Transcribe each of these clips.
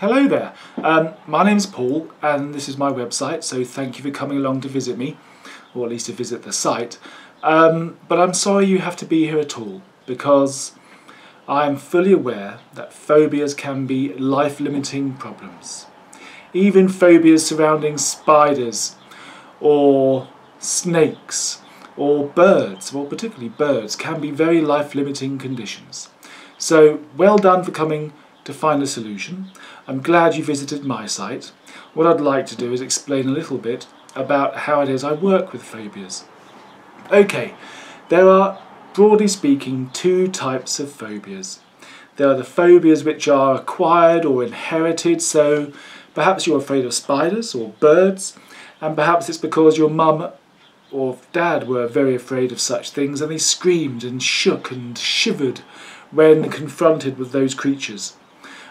Hello there, my name's Paul and this is my website, so thank you for coming along to visit me, or at least to visit the site. But I'm sorry you have to be here at all, because I'm fully aware that phobias can be life-limiting problems. Even phobias surrounding spiders, or snakes, or birds, well particularly birds, can be very life-limiting conditions. So well done for coming to find a solution. I'm glad you visited my site. What I'd like to do is explain a little bit about how it is I work with phobias. Okay, there are, broadly speaking, two types of phobias. There are the phobias which are acquired or inherited, so perhaps you're afraid of spiders or birds, and perhaps it's because your mum or dad were very afraid of such things and they screamed and shook and shivered when confronted with those creatures.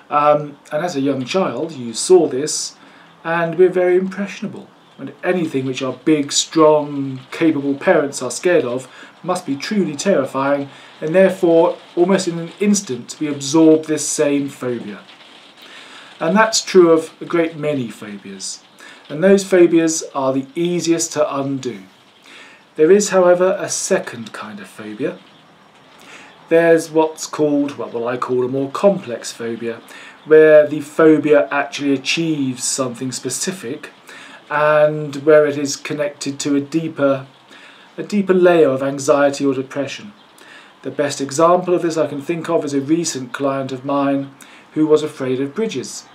And as a young child you saw this and we're very impressionable, and anything which our big, strong, capable parents are scared of must be truly terrifying, and therefore almost in an instant we absorb this same phobia. And that's true of a great many phobias, and those phobias are the easiest to undo. There is, however, a second kind of phobia. There's what's called, well, what I call a more complex phobia, where the phobia actually achieves something specific and where it is connected to a deeper layer of anxiety or depression. The best example of this I can think of is a recent client of mine who was afraid of bridges.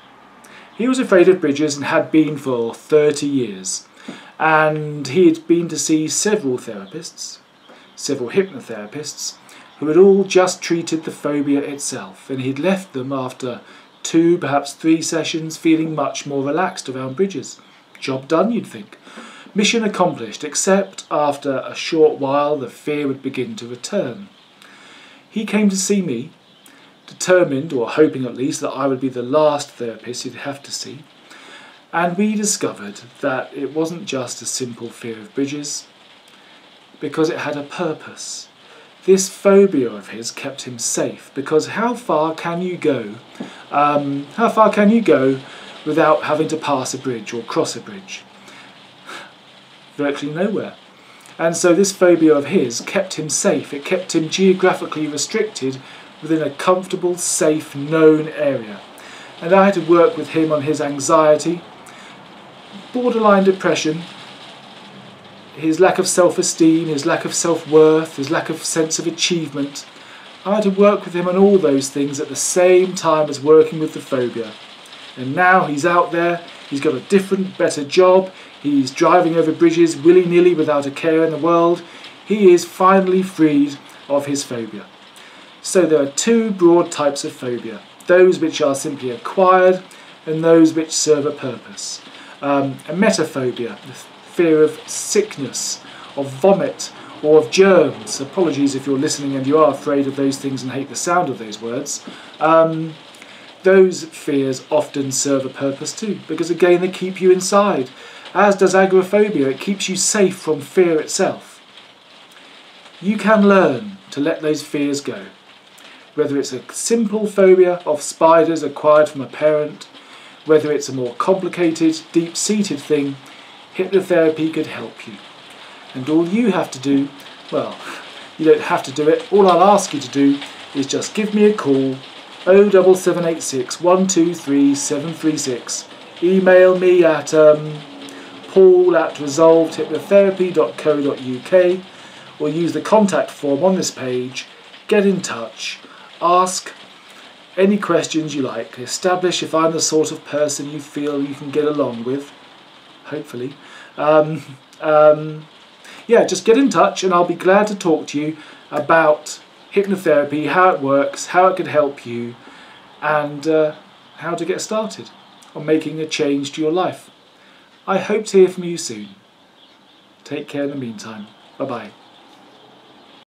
He was afraid of bridges and had been for 30 years. And he had been to see several therapists, several hypnotherapists, who had all just treated the phobia itself, and he'd left them after 2, perhaps 3 sessions feeling much more relaxed around bridges. Job done, you'd think. Mission accomplished, except after a short while the fear would begin to return. He came to see me, determined, or hoping at least, that I would be the last therapist he'd have to see, and we discovered that it wasn't just a simple fear of bridges, because it had a purpose. This phobia of his kept him safe, because how far can you go without having to pass a bridge or cross a bridge? Virtually nowhere. And so this phobia of his kept him safe. It kept him geographically restricted within a comfortable, safe, known area. And I had to work with him on his anxiety, borderline depression, his lack of self-esteem, his lack of self-worth, his lack of sense of achievement. I had to work with him on all those things at the same time as working with the phobia. And now he's out there, he's got a different, better job, he's driving over bridges willy-nilly without a care in the world. He is finally freed of his phobia. So there are two broad types of phobia, those which are simply acquired and those which serve a purpose. A metaphobia, fear of sickness, of vomit, or of germs. Apologies if you're listening and you are afraid of those things and hate the sound of those words. Those fears often serve a purpose too, because again they keep you inside. As does agoraphobia, it keeps you safe from fear itself. You can learn to let those fears go. Whether it's a simple phobia of spiders acquired from a parent, whether it's a more complicated, deep-seated thing, hypnotherapy could help you. And all you have to do, well, you don't have to do it, all I'll ask you to do is just give me a call, 07786 123 736. Email me at paul@resolvedhypnotherapy.co.uk, or use the contact form on this page. Get in touch, ask any questions you like, establish if I'm the sort of person you feel you can get along with, hopefully. Yeah, just get in touch and I'll be glad to talk to you about hypnotherapy, how it works, how it could help you, and how to get started on making a change to your life. I hope to hear from you soon. Take care in the meantime. Bye-bye.